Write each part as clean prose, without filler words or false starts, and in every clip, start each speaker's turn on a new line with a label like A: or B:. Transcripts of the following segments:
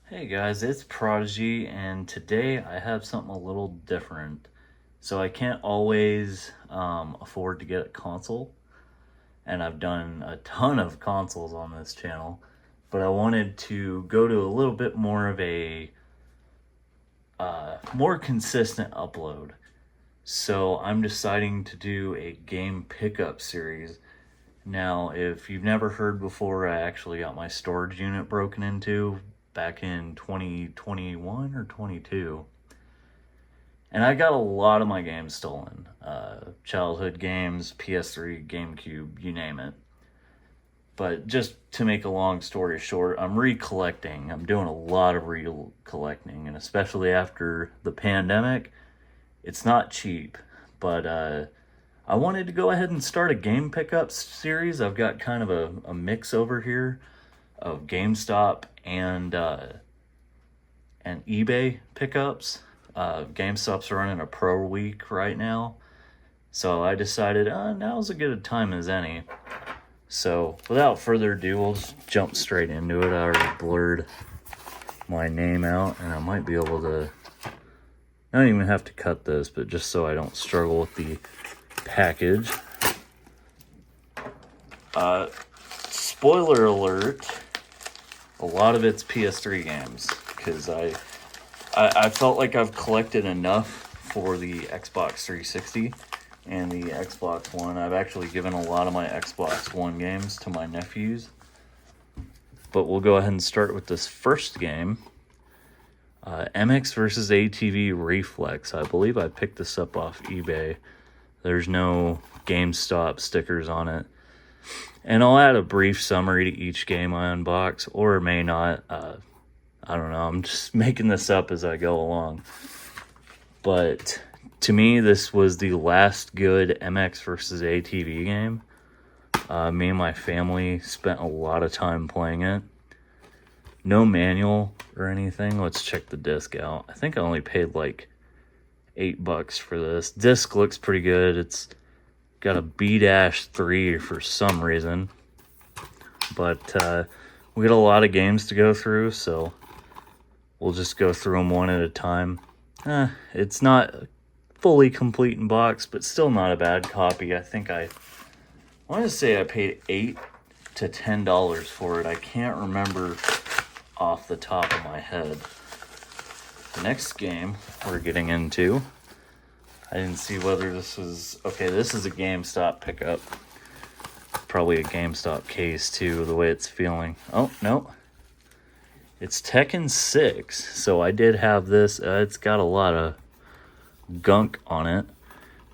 A: Hey guys, it's Prodigy, and today I have something a little different. So I can't always afford to get a console, and I've done a ton of consoles on this channel, but I wanted to go to a little bit more of a more consistent upload. So I'm deciding to do a game pickup series. Now, if you've never heard before, I actually got my storage unit broken into back in 2021 or 22. And I got a lot of my games stolen. Childhood games, PS3, GameCube, you name it. But just to make a long story short, I'm recollecting. I'm doing a lot of recollecting, and especially after the pandemic, it's not cheap. But I wanted to go ahead and start a game pickup series. I've got kind of a mix over here of GameStop and eBay pickups. GameStop's running a pro week right now, so I decided now's as good a time as any. So without further ado, we'll just jump straight into it. I already blurred my name out, and I might be able to. I don't even have to cut this, but just so I don't struggle with the package. Spoiler alert, a lot of it's PS3 games, because I felt like I've collected enough for the Xbox 360 and the Xbox One. I've actually given a lot of my Xbox One games to my nephews. But we'll go ahead and start with this first game. MX vs. ATV Reflex. I believe I picked this up off eBay. There's no GameStop stickers on it. And I'll add a brief summary to each game I unbox, or may not. I don't know. I'm just making this up as I go along. But to me, this was the last good MX vs. ATV game. Me and my family spent a lot of time playing it. No manual or anything. Let's check the disc out. I think I only paid like $8 for this. Disc looks pretty good. It's got a B-3 for some reason. But we got a lot of games to go through, so we'll just go through them one at a time. It's not fully complete in box, but still not a bad copy. I think I want to say I paid $8 to $10 for it. I can't remember off the top of my head. The next game we're getting into, I didn't see whether this was... Okay, this is a GameStop pickup. Probably a GameStop case, too, the way it's feeling. Oh, no. It's Tekken 6, so I did have this. It's got a lot of gunk on it.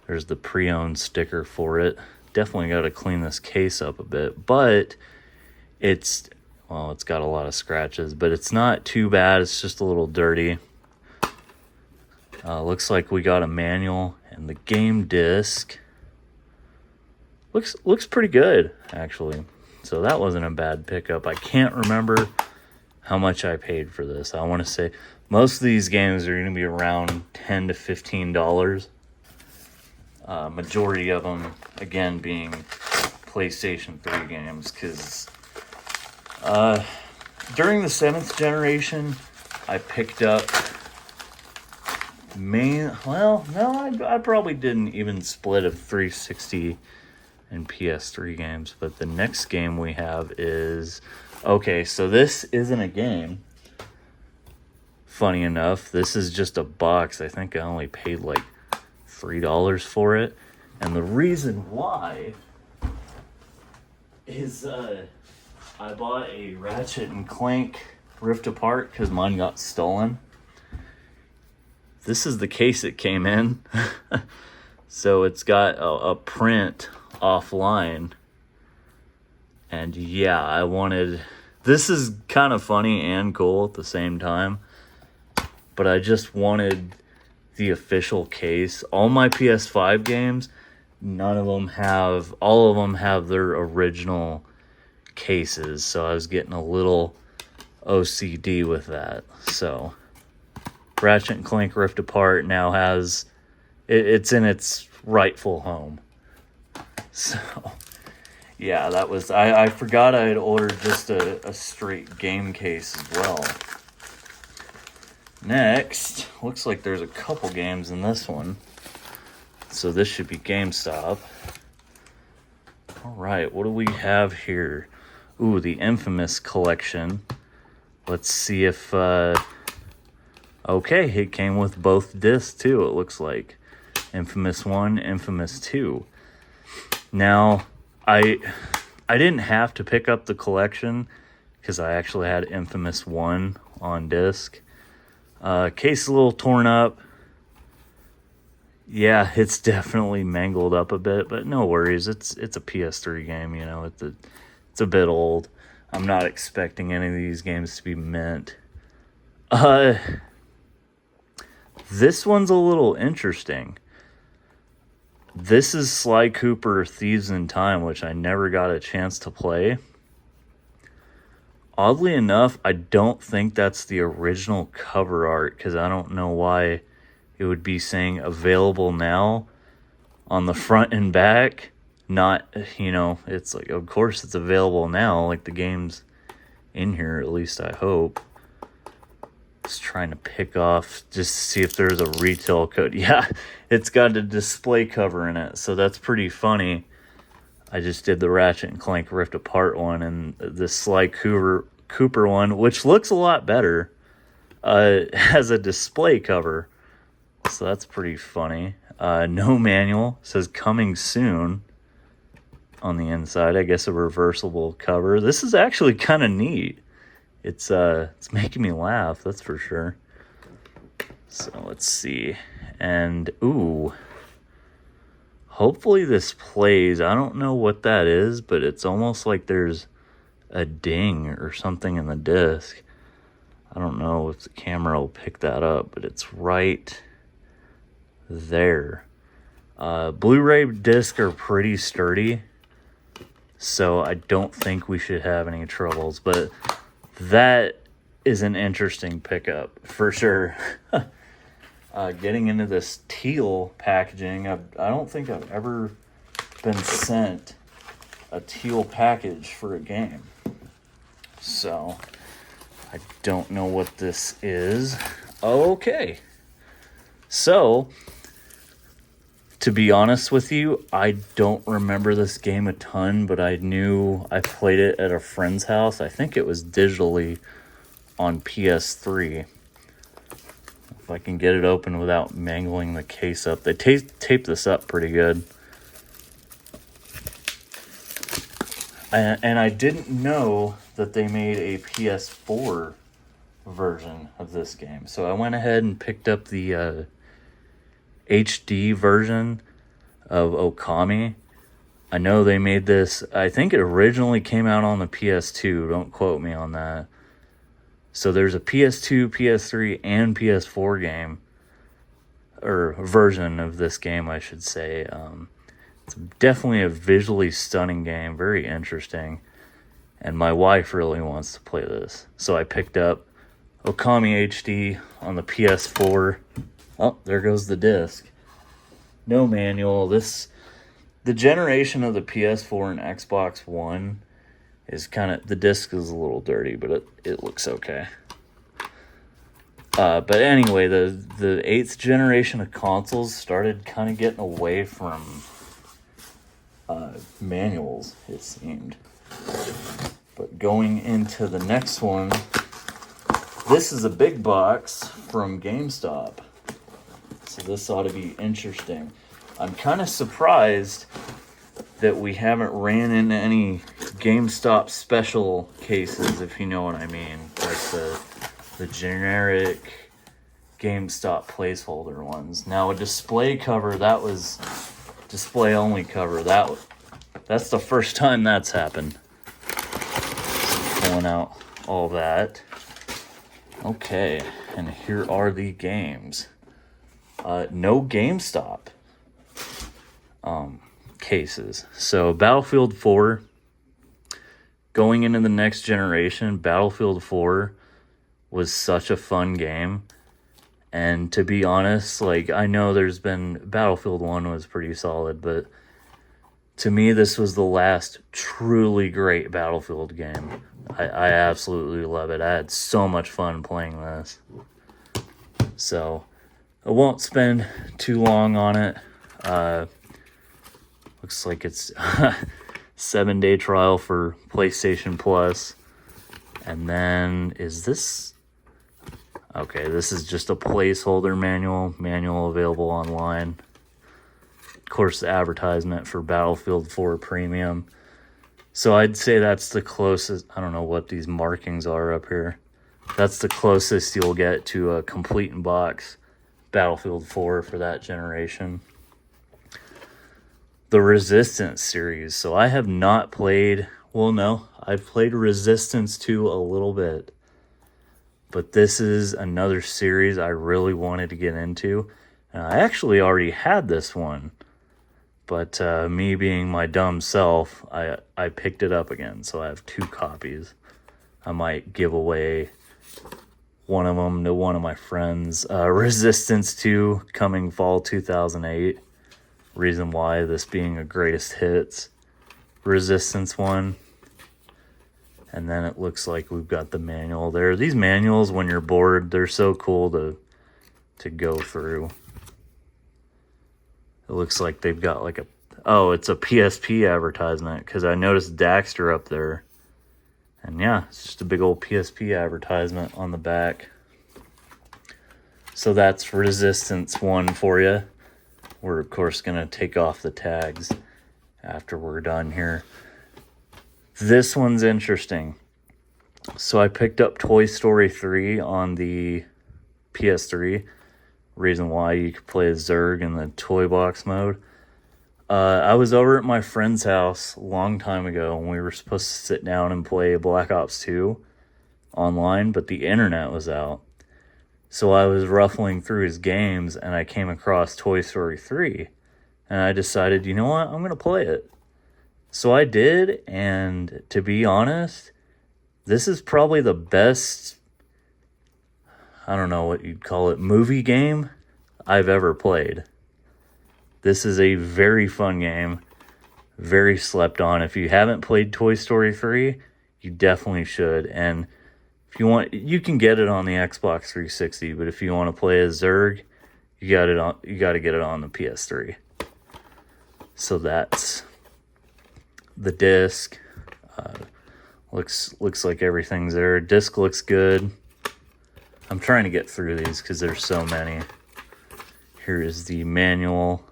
A: There's the pre-owned sticker for it. Definitely got to clean this case up a bit, but it's got a lot of scratches, but it's not too bad. It's just a little dirty. Looks like we got a manual, and the game disc looks pretty good, actually. So that wasn't a bad pickup. I can't remember how much I paid for this. I want to say most of these games are going to be around $10 to $15. Majority of them, again, being PlayStation 3 games, because during the 7th generation, I picked up I probably didn't even split a 360 and PS3 games, but the next game we have is... Okay, so this isn't a game. Funny enough, this is just a box. I think I only paid like $3 for it. And the reason why is I bought a Ratchet and Clank Rift Apart because mine got stolen. This is the case it came in. So it's got a print offline. And yeah, I wanted... This is kind of funny and cool at the same time. But I just wanted the official case. All my PS5 games, all of them have their original cases. So I was getting a little OCD with that. So Ratchet and Clank Rift Apart now has... It's in its rightful home. So... Yeah, I forgot I had ordered just a straight game case as well. Next, looks like there's a couple games in this one. So this should be GameStop. All right, what do we have here? Ooh, the Infamous collection. Let's see if... okay, it came with both discs too, it looks like. Infamous 1, Infamous 2. Now, I didn't have to pick up the collection because I actually had Infamous 1 on disc. Case a little torn up. Yeah, it's definitely mangled up a bit, but no worries. It's a PS3 game, you know. It's a bit old. I'm not expecting any of these games to be mint. This one's a little interesting. This is Sly Cooper Thieves in Time, which I never got a chance to play. Oddly enough, I don't think that's the original cover art, because I don't know why it would be saying available now on the front and back. Not, you know, it's like, of course it's available now, like the game's in here, at least I hope. Just trying to pick off, just to see if there's a retail code. Yeah, it's got a display cover in it, so that's pretty funny. I just did the Ratchet and Clank Rift Apart one, and the Sly Cooper one, which looks a lot better, has a display cover. So that's pretty funny. No manual. Says coming soon on the inside. I guess a reversible cover. This is actually kind of neat. It's making me laugh, that's for sure. So let's see. And ooh. Hopefully this plays. I don't know what that is, but it's almost like there's a ding or something in the disc. I don't know if the camera will pick that up, but it's right there. Blu-ray discs are pretty sturdy, so I don't think we should have any troubles, but that is an interesting pickup for sure. Getting into this teal packaging, I don't think I've ever been sent a teal package for a game. So, I don't know what this is. Okay. So, to be honest with you, I don't remember this game a ton, but I knew I played it at a friend's house. I think it was digitally on PS3. If I can get it open without mangling the case up. They taped this up pretty good. And I didn't know that they made a PS4 version of this game. So I went ahead and picked up the HD version of Okami. I know they made this, I think it originally came out on the PS2, don't quote me on that. So there's a PS2, PS3, and PS4 game, or version of this game, I should say. It's definitely a visually stunning game, very interesting, and my wife really wants to play this. So I picked up Okami HD on the PS4. Oh, there goes the disc. No manual. The generation of the PS4 and Xbox One is kind of, the disc is a little dirty, but it looks okay. But anyway, the 8th generation of consoles started kind of getting away from manuals, it seemed. But going into the next one, this is a big box from GameStop. So this ought to be interesting. I'm kind of surprised that we haven't ran into any GameStop special cases, if you know what I mean. Like the generic GameStop placeholder ones. Now a display cover, that was display only cover. That's the first time that's happened. So pulling out all that. Okay, and here are the games. No GameStop cases. So Battlefield 4, going into the next generation, Battlefield 4 was such a fun game. And to be honest, like, I know there's been, Battlefield 1 was pretty solid, but to me, this was the last truly great Battlefield game. I absolutely love it. I had so much fun playing this. So I won't spend too long on it. Looks like it's 7-day trial for PlayStation Plus. And then is this... Okay, this is just a placeholder manual available online. Of course, the advertisement for Battlefield 4 Premium. So I'd say that's the closest. I don't know what these markings are up here. That's the closest you'll get to a complete in box Battlefield 4 for that generation. The Resistance series. So I have not played, well, no, I've played Resistance 2 a little bit. But this is another series I really wanted to get into. And I actually already had this one. But me being my dumb self, I picked it up again. So I have 2 copies. I might give away one of them to one of my friends. Resistance 2 coming fall 2008. Reason why, this being a greatest hits. Resistance 1. And then it looks like we've got the manual there. These manuals, when you're bored, they're so cool to go through. It looks like they've got like a... Oh, it's a PSP advertisement, because I noticed Daxter up there. And yeah, it's just a big old PSP advertisement on the back. So that's Resistance 1 for you. We're, of course, going to take off the tags after we're done here. This one's interesting. So I picked up Toy Story 3 on the PS3. Reason why, you could play as Zurg in the toy box mode. I was over at my friend's house a long time ago when we were supposed to sit down and play Black Ops 2 online, but the internet was out. So I was ruffling through his games and I came across Toy Story 3. And I decided, you know what, I'm going to play it. So I did, and to be honest, this is probably the best, I don't know what you'd call it, movie game I've ever played. This is a very fun game, very slept on. If you haven't played Toy Story 3, you definitely should. And if you want, you can get it on the Xbox 360, but if you want to play as Zurg, you got to get it on the PS3. So that's the disc. Looks like everything's there. Disc looks good. I'm trying to get through these because there's so many. Here is the manual.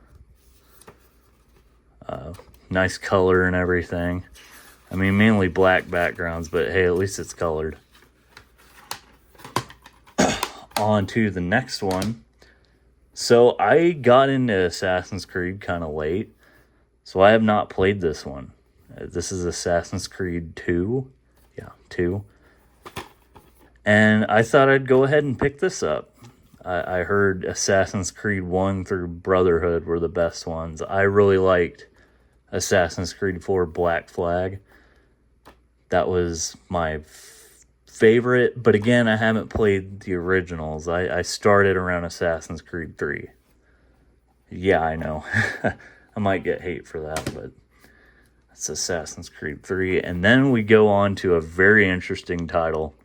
A: Nice color and everything. I mean, mainly black backgrounds, but hey, at least it's colored. On to the next one. So I got into Assassin's Creed kind of late, so I have not played this one. This is Assassin's Creed 2. Yeah, 2. And I thought I'd go ahead and pick this up. I heard Assassin's Creed 1 through Brotherhood were the best ones. I really liked Assassin's Creed 4 Black Flag. That was my favorite. But again, I haven't played the originals. I started around Assassin's Creed 3. Yeah, I know. I might get hate for that, but it's Assassin's Creed 3. And then we go on to a very interesting title.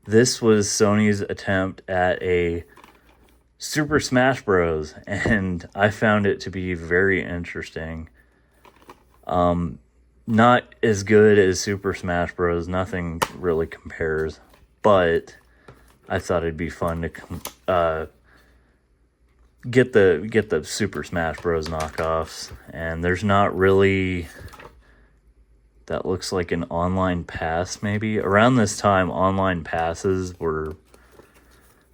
A: This was Sony's attempt at a Super Smash Bros. And I found it to be very interesting. Not as good as Super Smash Bros. Nothing really compares. But I thought it'd be fun to get the Super Smash Bros. Knockoffs. And there's not really... That looks like an online pass, maybe. Around this time, online passes were...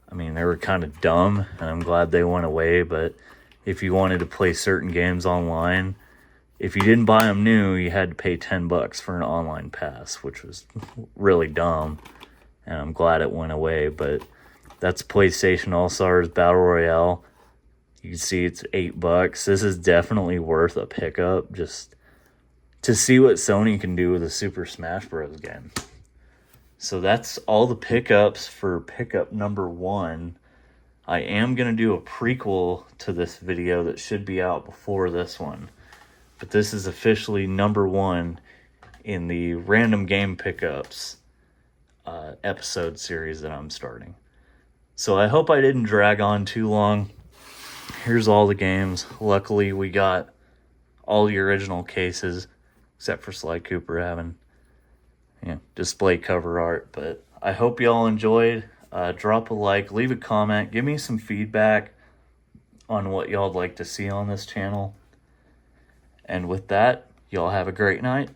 A: I mean, they were kind of dumb, and I'm glad they went away, but if you wanted to play certain games online, if you didn't buy them new, you had to pay $10 for an online pass, which was really dumb, and I'm glad it went away, but that's PlayStation All-Stars Battle Royale. You can see it's $8. This is definitely worth a pickup, just to see what Sony can do with a Super Smash Bros. Game. So that's all the pickups for pickup number 1. I am going to do a prequel to this video that should be out before this one. But this is officially number 1 in the random game pickups episode series that I'm starting. So I hope I didn't drag on too long. Here's all the games. Luckily, we got all the original cases, except for Sly Cooper having display cover art. But I hope y'all enjoyed. Drop a like, leave a comment, give me some feedback on what y'all'd like to see on this channel. And with that, y'all have a great night.